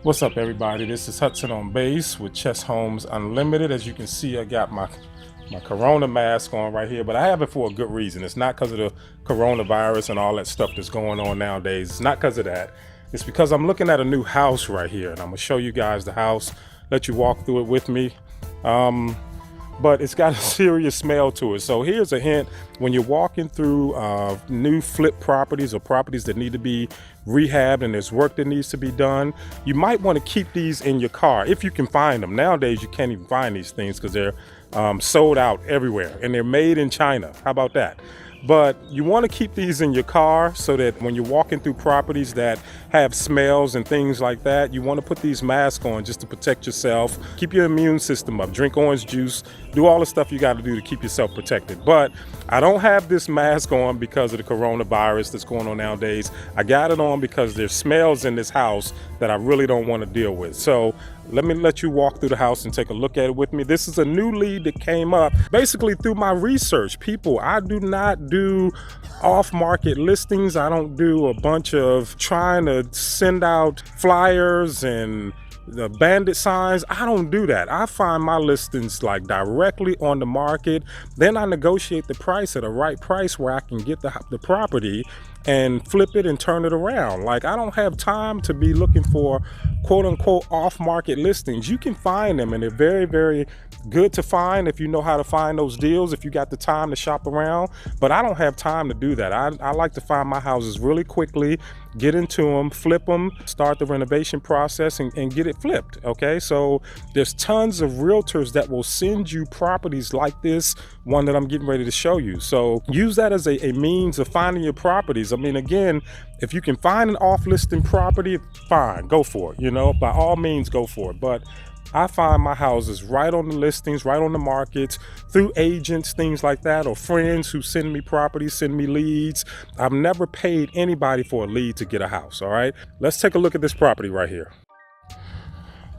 What's up, everybody? This is Hudson On Bass with Chess Homes Unlimited. As you can see, I got my corona mask on right here, but I have it for a good reason. It's not because of the coronavirus and all that stuff that's going on nowadays. It's not because of that. It's because I'm looking at a new house right here, and I'm gonna show you guys the house, let you walk through it with me. But it's got a serious smell to it. So here's a hint: when you're walking through new flip properties or properties that need to be rehabbed and there's work that needs to be done, you might want to keep these in your car if you can find them. Nowadays you can't even find these things because they're sold out everywhere and they're made in China. How about that? But you want to keep these in your car so that when you're walking through properties that have smells and things like that, you want to put these masks on just to protect yourself, keep your immune system up, drink orange juice, do all the stuff you got to do to keep yourself protected. But I don't have this mask on because of the coronavirus that's going on nowadays. I got it on because there's smells in this house that I really don't want to deal with. So let you walk through the house and take a look at it with me. This is a new lead that came up basically through my research. People, I do not do off-market listings. I don't do a bunch of trying to send out flyers and the bandit signs. I don't do that. I find my listings like directly on the market. Then I negotiate the price at a right price where I can get the property and flip it and turn it around. Like, I don't have time to be looking for quote unquote off-market listings. You can find them and they're very, very good to find if you know how to find those deals, if you got the time to shop around. But I don't have time to do that. I like to find my houses really quickly, get into them, flip them, start the renovation process and get it flipped. Okay, so there's tons of realtors that will send you properties like this one that I'm getting ready to show you. So use that as a means of finding your properties. I mean, again, if you can find an off-listing property, fine, go for it. You know, by all means, go for it. But I find my houses right on the listings, right on the markets, through agents, things like that, or friends who send me properties, send me leads. I've never paid anybody for a lead to get a house, all right? Let's take a look at this property right here.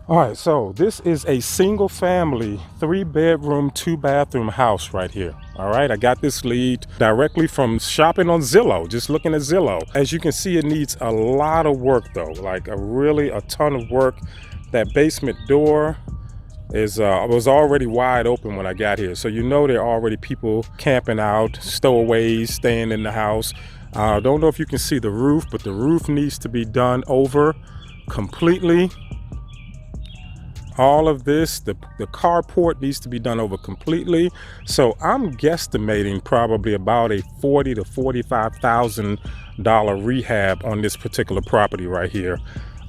All right, so this is a single family, 3-bedroom, 2-bathroom house right here. All right, I got this lead directly from shopping on Zillow, just looking at Zillow. As you can see, it needs a lot of work though, like a ton of work. That basement door was already wide open when I got here. So you know there are already people camping out, stowaways, staying in the house. Don't know if you can see the roof, but the roof needs to be done over completely. All of this, the carport needs to be done over completely. So I'm guesstimating probably about a $40,000 to $45,000 rehab on this particular property right here.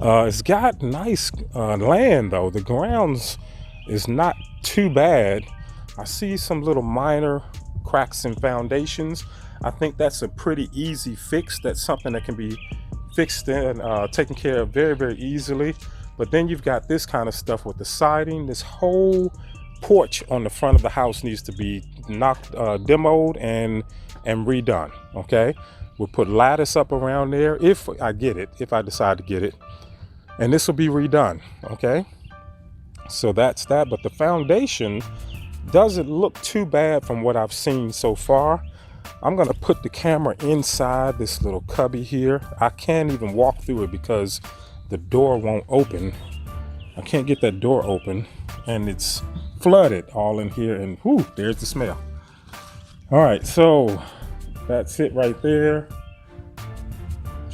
It's got nice land though. The grounds is not too bad. I see some little minor cracks in foundations. I think that's a pretty easy fix. That's something that can be fixed and taken care of very, very easily. But then you've got this kind of stuff with the siding. This whole porch on the front of the house needs to be demoed and redone, okay? We'll put lattice up around there if I get it, if I decide to get it. And this will be redone, okay? So that's that, but the foundation doesn't look too bad from what I've seen so far. I'm gonna put the camera inside this little cubby here. I can't even walk through it because the door won't open. I can't get that door open and it's flooded all in here and whew, there's the smell. All right, so that's it right there.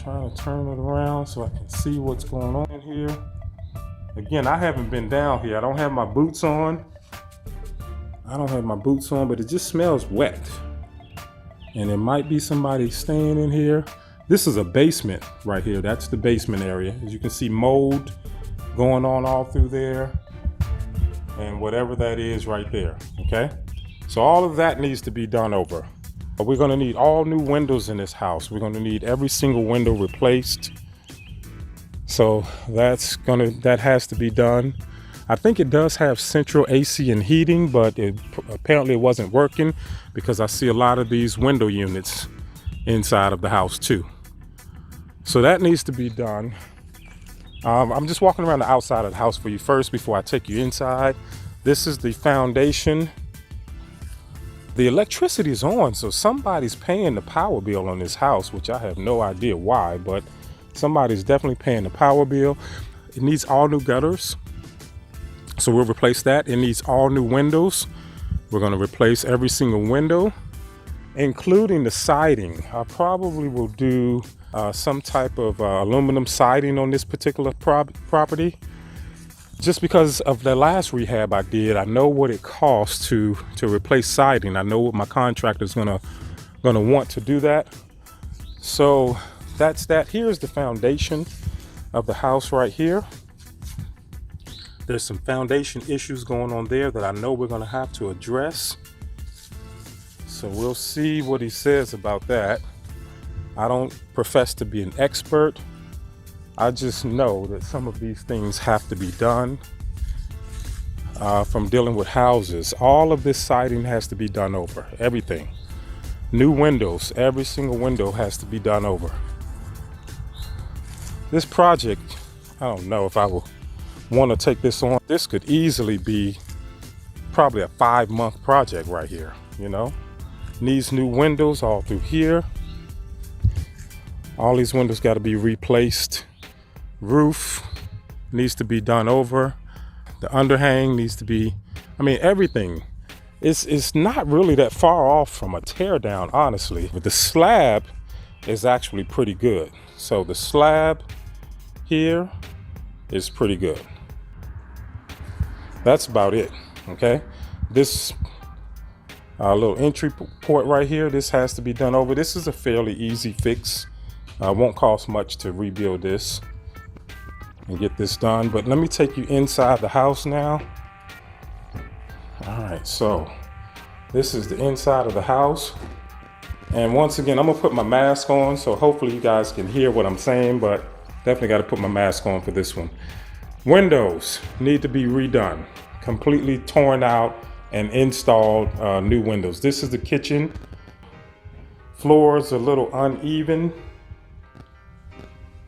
Trying to turn it around so I can see what's going on in here. Again, I haven't been down here. I don't have my boots on. But it just smells wet. And there might be somebody staying in here. This is a basement right here. That's the basement area. As you can see, mold going on all through there and whatever that is right there, okay? So all of that needs to be done over. We're gonna need all new windows in this house. We're gonna need every single window replaced. So that has to be done. I think it does have central AC and heating, but apparently it wasn't working because I see a lot of these window units inside of the house too. So that needs to be done. I'm just walking around the outside of the house for you first before I take you inside. This is the foundation. The electricity is on, so somebody's paying the power bill on this house, which I have no idea why, but somebody's definitely paying the power bill. it needs all new gutters. So we'll replace that. It needs all new windows. We're going to replace every single window, including the siding. I probably will do some type of aluminum siding on this particular property. Just because of the last rehab I did, I know what it costs to replace siding. I know what my contractor's gonna want to do that. So that's that. Here's the foundation of the house right here. There's some foundation issues going on there that I know we're gonna have to address. So we'll see what he says about that. I don't profess to be an expert. I just know that some of these things have to be done from dealing with houses. All of this siding has to be done over, everything. New windows, every single window has to be done over. This project, I don't know if I will want to take this on. This could easily be probably a 5-month project right here, you know. Needs new windows all through here. All these windows got to be replaced. Roof needs to be done over. The underhang needs to be, I mean, everything. It's not really that far off from a tear down, honestly. But the slab is actually pretty good. So the slab here is pretty good. That's about it, okay? This little entry port right here, this has to be done over. This is a fairly easy fix. Won't cost much to rebuild this and get this done. But let me take you inside the house now. All right, so this is the inside of the house. And once again, I'm gonna put my mask on, so hopefully you guys can hear what I'm saying, but definitely gotta put my mask on for this one. Windows need to be redone, completely torn out and installed new windows. This is the kitchen. Floors a little uneven.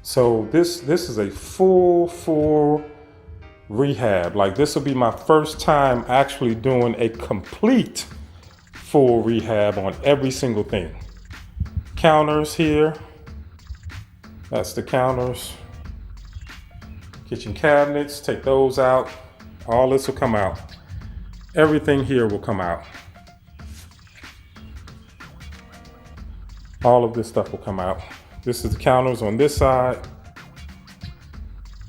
So this is a full rehab. Like, this will be my first time actually doing a complete full rehab on every single thing. Counters here. That's the counters. Kitchen cabinets, take those out. All this will come out. Everything here will come out. All of this stuff will come out. This is the counters on this side.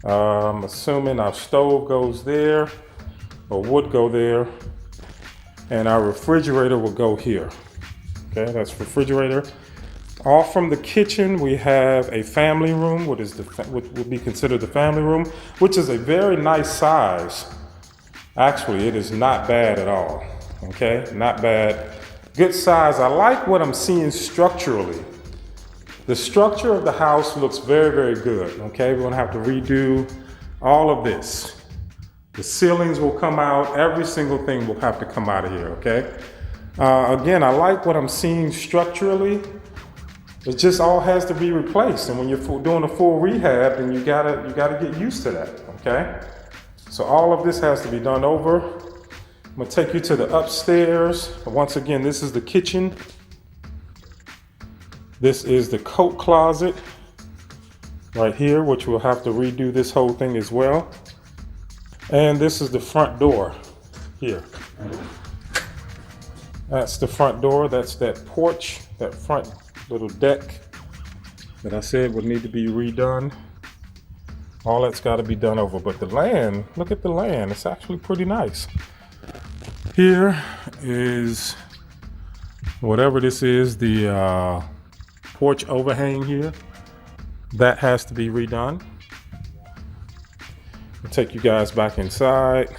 I'm assuming our stove goes there, or would go there, and our refrigerator will go here. Okay, that's refrigerator. Off from the kitchen, we have a family room, what would be considered the family room, which is a very nice size. Actually, it is not bad at all. Okay, not bad. Good size. I like what I'm seeing structurally. The structure of the house looks very good. Okay, we're gonna have to redo all of this. The ceilings will come out. Every single thing will have to come out of here. Okay. Again, I like what I'm seeing structurally. It just all has to be replaced. And when you're doing a full rehab, then you gotta get used to that. Okay. So all of this has to be done over. I'm gonna take you to the upstairs. Once again, this is the kitchen. This is the coat closet right here, which we'll have to redo this whole thing as well. And this is the front door here. That's the front door. That's that porch, that front little deck that I said would need to be redone. All that's got to be done over. But the land, look at the land. It's actually pretty nice. Here is whatever this is, the porch overhang here. That has to be redone. I'll take you guys back inside.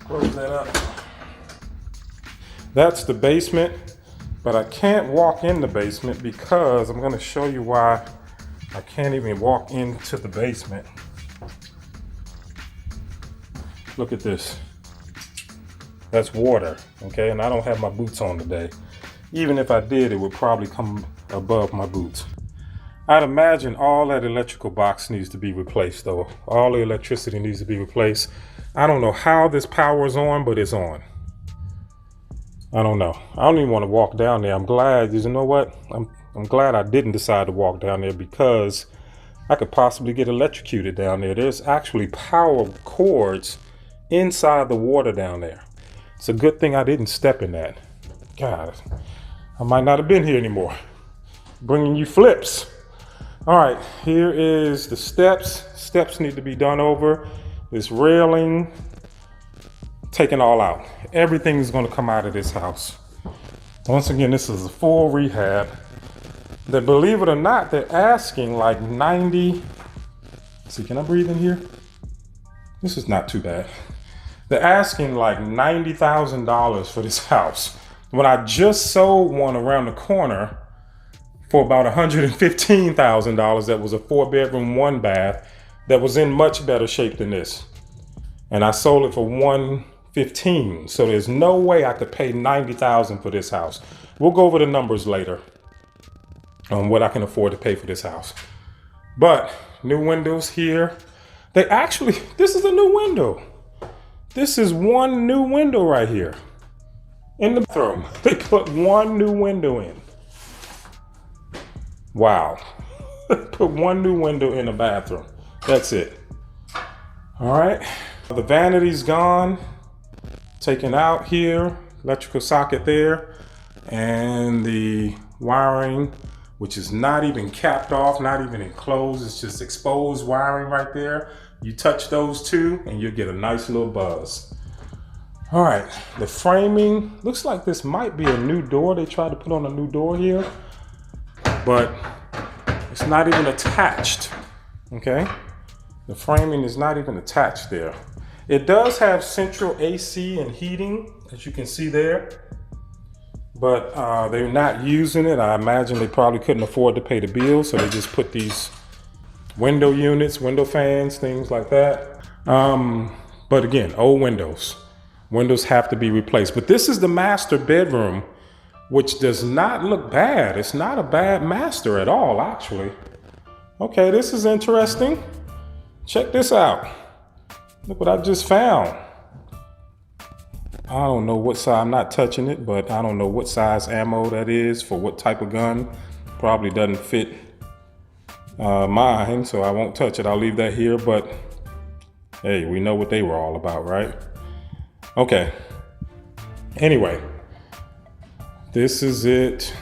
Close that up. That's the basement, but I can't walk in the basement because I'm going to show you why I can't even walk into the basement. Look at this. That's water, okay? And I don't have my boots on today. Even if I did, it would probably come above my boots. I'd imagine all that electrical box needs to be replaced though. All the electricity needs to be replaced. I don't know how this power is on, but it's on. I don't know. I don't even want to walk down there. I'm glad, you know what? I'm glad I didn't decide to walk down there because I could possibly get electrocuted down there. There's actually power cords inside the water down there. It's a good thing I didn't step in that. God, I might not have been here anymore. Bringing you flips. All right, here is the steps. Steps need to be done over. This railing, taken all out. Everything is going to come out of this house. Once again, this is a full rehab. That, believe it or not, they're asking like 90. See, can I breathe in here? This is not too bad. They're asking like $90,000 for this house. When I just sold one around the corner for about $115,000, that was a 4-bedroom, 1-bath, that was in much better shape than this. And I sold it for $115,000. So there's no way I could pay $90,000 for this house. We'll go over the numbers later on what I can afford to pay for this house. But new windows here. This is a new window. This is one new window right here in the bathroom. They put one new window in. Wow. Put one new window in the bathroom. That's it. All right. The vanity's gone. Taken out here. Electrical socket there. And the wiring, which is not even capped off, not even enclosed. It's just exposed wiring right there. You touch those two and you'll get a nice little buzz. All right, the framing, looks like this might be a new door. They tried to put on a new door here, but it's not even attached, okay? The framing is not even attached there. It does have central AC and heating, as you can see there. But they're not using it. I imagine they probably couldn't afford to pay the bill, so they just put these window units, window fans, things like that. But again, old windows. Windows have to be replaced. But this is the master bedroom, which does not look bad. It's not a bad master at all, actually. Okay, this is interesting. Check this out. Look what I just found. I don't know what size, I'm not touching it, but I don't know what size ammo that is for what type of gun. Probably doesn't fit mine, so I won't touch it. I'll leave that here, but hey, we know what they were all about, right? Okay. Anyway, this is it.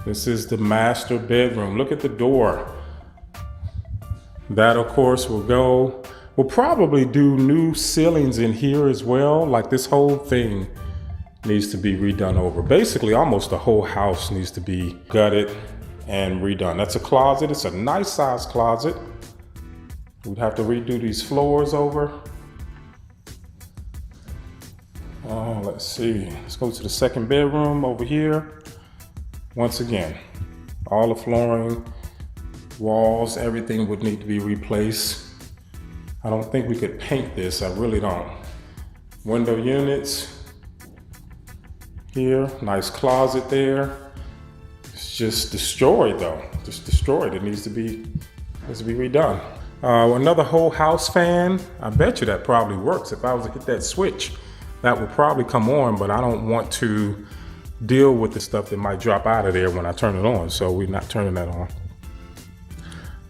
This is the master bedroom. Look at the door. That, of course, will go. We'll probably do new ceilings in here as well. Like this whole thing needs to be redone over. Basically, almost the whole house needs to be gutted and redone. That's a closet. It's a nice size closet. We'd have to redo these floors over. Let's see. Let's go to the second bedroom over here. Once again, all the flooring, walls, everything would need to be replaced. I don't think we could paint this. I really don't. Window units here. Nice closet there. It's just destroyed though. Just destroyed. It needs to be redone. Another whole house fan. I bet you that probably works. If I was to hit that switch, that would probably come on, but I don't want to deal with the stuff that might drop out of there when I turn it on. So we're not turning that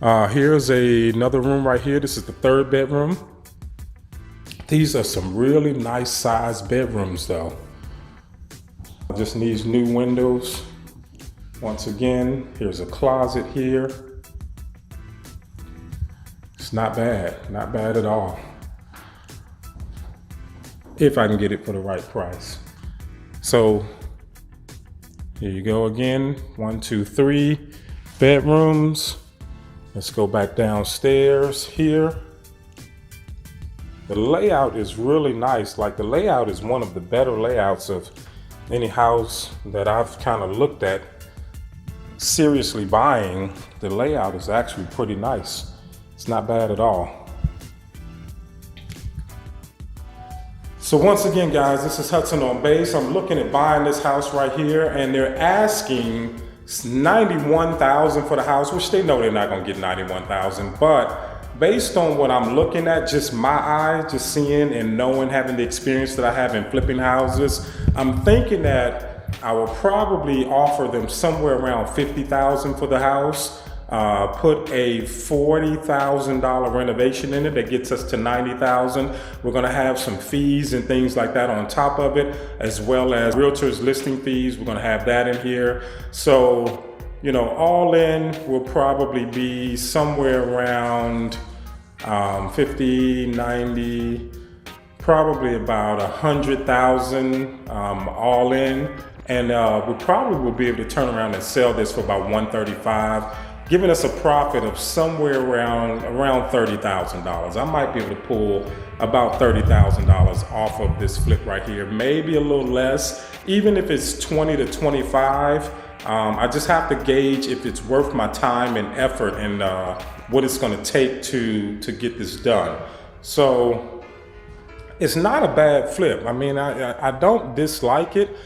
on. Here's another room right here. This is the third bedroom. These are some really nice sized bedrooms though. Just needs new windows. Once again, here's a closet here. It's not bad, not bad at all. If I can get it for the right price. So here you go again. 1, 2, 3 bedrooms. Let's go back downstairs here. The layout is really nice. Like the layout is one of the better layouts of any house that I've kind of looked at seriously buying. The layout is actually pretty nice. It's not bad at all. So once again, guys, this is Hudson On Bass. I'm looking at buying this house right here, and they're asking $91,000 for the house, which they know they're not gonna get $91,000, but based on what I'm looking at, just my eye, just seeing and knowing, having the experience that I have in flipping houses, I'm thinking that I will probably offer them somewhere around $50,000 for the house. Put a $40,000 renovation in it that gets us to $90,000. We're gonna have some fees and things like that on top of it, as well as realtors listing fees. We're gonna have that in here. So, you know, all in will probably be somewhere around 50, 90, probably about 100,000 all in. And we probably will be able to turn around and sell this for about 135, giving us a profit of somewhere around $30,000. I might be able to pull about $30,000 off of this flip right here, maybe a little less, even if it's 20 to 25. I just have to gauge if it's worth my time and effort and what it's going to take to get this done. So it's not a bad flip. I mean, I don't dislike it.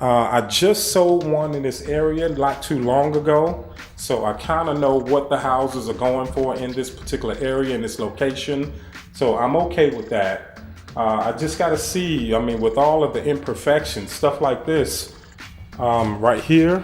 I just sold one in this area not too long ago, so I kind of know what the houses are going for in this particular area, in this location, so I'm okay with that. I just got to see, I mean, with all of the imperfections, stuff like this, right here,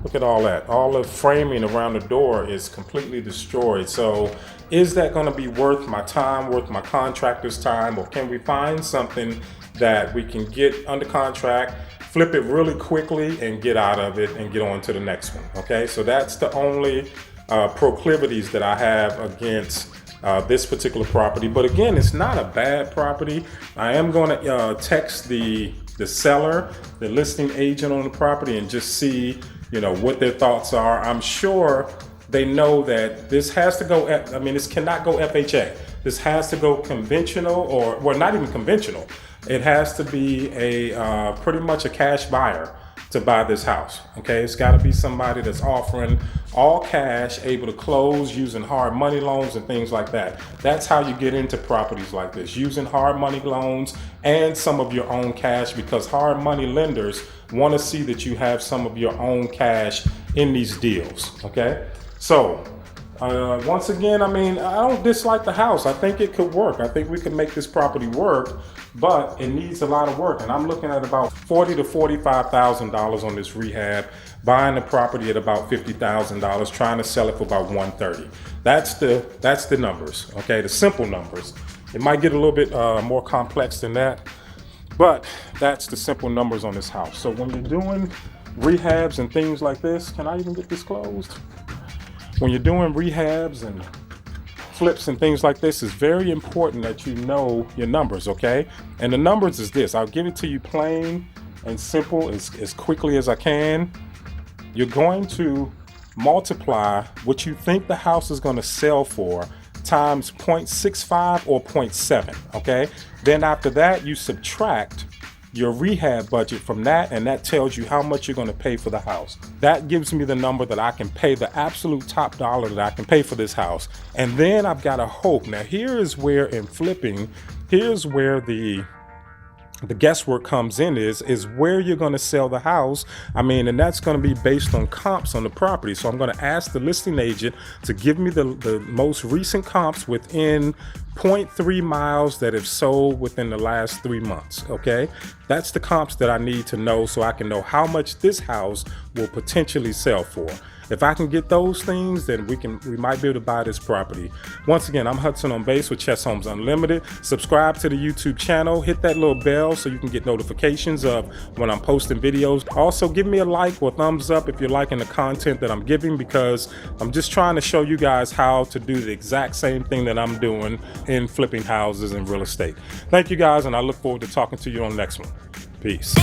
look at all that. All the framing around the door is completely destroyed, so is that going to be worth my time, worth my contractor's time, or can we find something that we can get under contract, flip it really quickly and get out of it and get on to the next one, okay? So that's the only proclivities that I have against this particular property. But again, it's not a bad property. I am gonna text the seller, the listing agent on the property, and just see, you know, what their thoughts are. I'm sure they know that this has to go, I mean, this cannot go FHA. This has to go conventional, or, well, not even conventional. It has to be a pretty much a cash buyer to buy this house, okay? It's gotta be somebody that's offering all cash, able to close using hard money loans and things like that. That's how you get into properties like this, using hard money loans and some of your own cash, because hard money lenders wanna see that you have some of your own cash in these deals, okay? So, once again, I mean, I don't dislike the house. I think it could work. I think we can make this property work, but it needs a lot of work. And I'm looking at about $40,000 to $45,000 on this rehab, buying the property at about $50,000, trying to sell it for about $130,000. That's the numbers, okay? The simple numbers. It might get a little bit more complex than that, but that's the simple numbers on this house. So when you're doing rehabs and things like this, can I even get this closed? When you're doing rehabs and flips and things like this, it's very important that you know your numbers, okay? And the numbers is this. I'll give it to you plain and simple as quickly as I can. You're going to multiply what you think the house is going to sell for times 0.65 or 0.7, okay? Then after that, you subtract your rehab budget from that, and that tells you how much you're going to pay for the house. That gives me the number that I can pay, the absolute top dollar that I can pay for this house. And then I've got to hope. Now here is where in flipping, here's where the guesswork comes in, is where you're going to sell the house. I mean, and that's going to be based on comps on the property. So I'm going to ask the listing agent to give me the most recent comps within 0.3 miles that have sold within the last 3 months, okay? That's the comps that I need to know so I can know how much this house will potentially sell for. If I can get those things, then we might be able to buy this property. Once again, I'm Hudson On Bass with Chess Homes Unlimited. Subscribe to the YouTube channel, hit that little bell so you can get notifications of when I'm posting videos. Also, give me a like or thumbs up if you're liking the content that I'm giving, because I'm just trying to show you guys how to do the exact same thing that I'm doing in flipping houses and real estate. Thank you guys, and I look forward to talking to you on the next one. Peace.